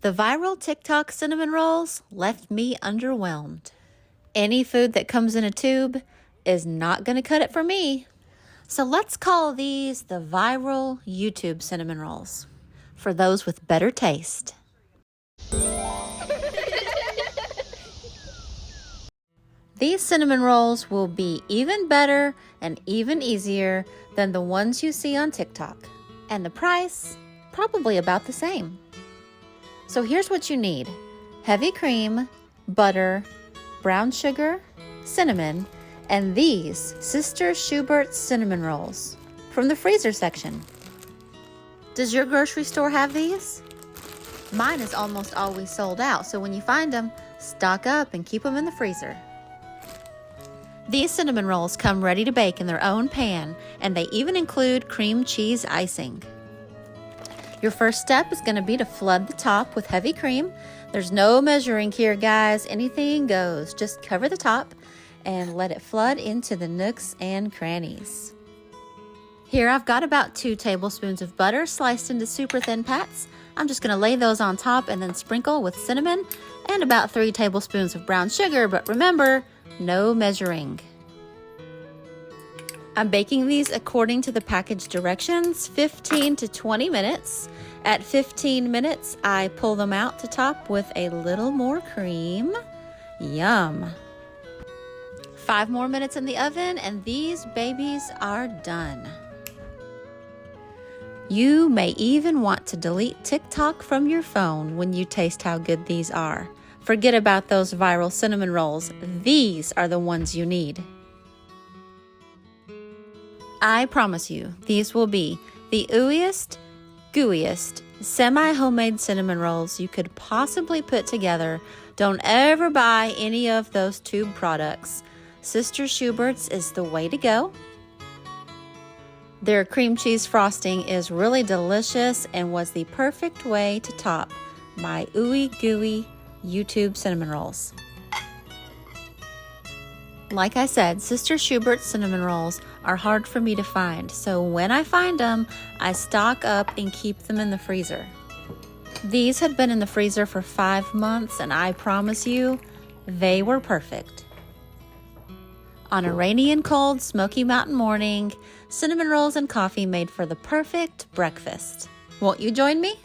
The viral TikTok cinnamon rolls left me underwhelmed. Any food that comes in a tube is not going to cut it for me. So let's call these the viral YouTube cinnamon rolls for those with better taste. These cinnamon rolls will be even better and even easier than the ones you see on TikTok. And the price, probably about the same. So here's what you need: heavy cream, butter, brown sugar, cinnamon, and these Sister Schubert cinnamon rolls from the freezer section. Does your grocery store have these? Mine is almost always sold out, so when you find them, stock up and keep them in the freezer. These cinnamon rolls come ready to bake in their own pan, and they even include cream cheese icing. Your first step is going to be to flood the top with heavy cream. There's no measuring here, guys. Anything goes. Just cover the top and let it flood into the nooks and crannies. Here I've got about 2 tablespoons of butter sliced into super thin pats. I'm just going to lay those on top and then sprinkle with cinnamon and about 3 tablespoons of brown sugar, but remember, no measuring. I'm baking these according to the package directions, 15 to 20 minutes. At 15 minutes, I pull them out to top with a little more cream. Yum. 5 more minutes in the oven and these babies are done. You may even want to delete TikTok from your phone when you taste how good these are. Forget about those viral cinnamon rolls. These are the ones you need. I promise you, these will be the ooeyest, gooeyest, semi-homemade cinnamon rolls you could possibly put together. Don't ever buy any of those tube products. Sister Schubert's is the way to go. Their cream cheese frosting is really delicious and was the perfect way to top my ooey gooey YouTube cinnamon rolls. Like I said, Sister Schubert's cinnamon rolls are hard for me to find, so when I find them, I stock up and keep them in the freezer. These had been in the freezer for 5 months, and I promise you, they were perfect. On a rainy and cold Smoky Mountain morning, cinnamon rolls and coffee made for the perfect breakfast. Won't you join me?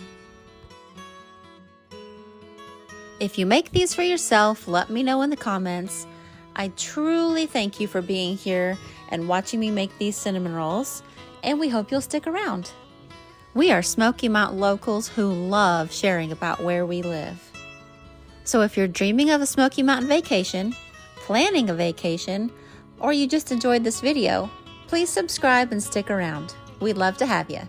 If you make these for yourself, let me know in the comments. I truly thank you for being here and watching me make these cinnamon rolls, and we hope you'll stick around. We are Smoky Mountain locals who love sharing about where we live. So if you're dreaming of a Smoky Mountain vacation, planning a vacation, or you just enjoyed this video, please subscribe and stick around. We'd love to have you.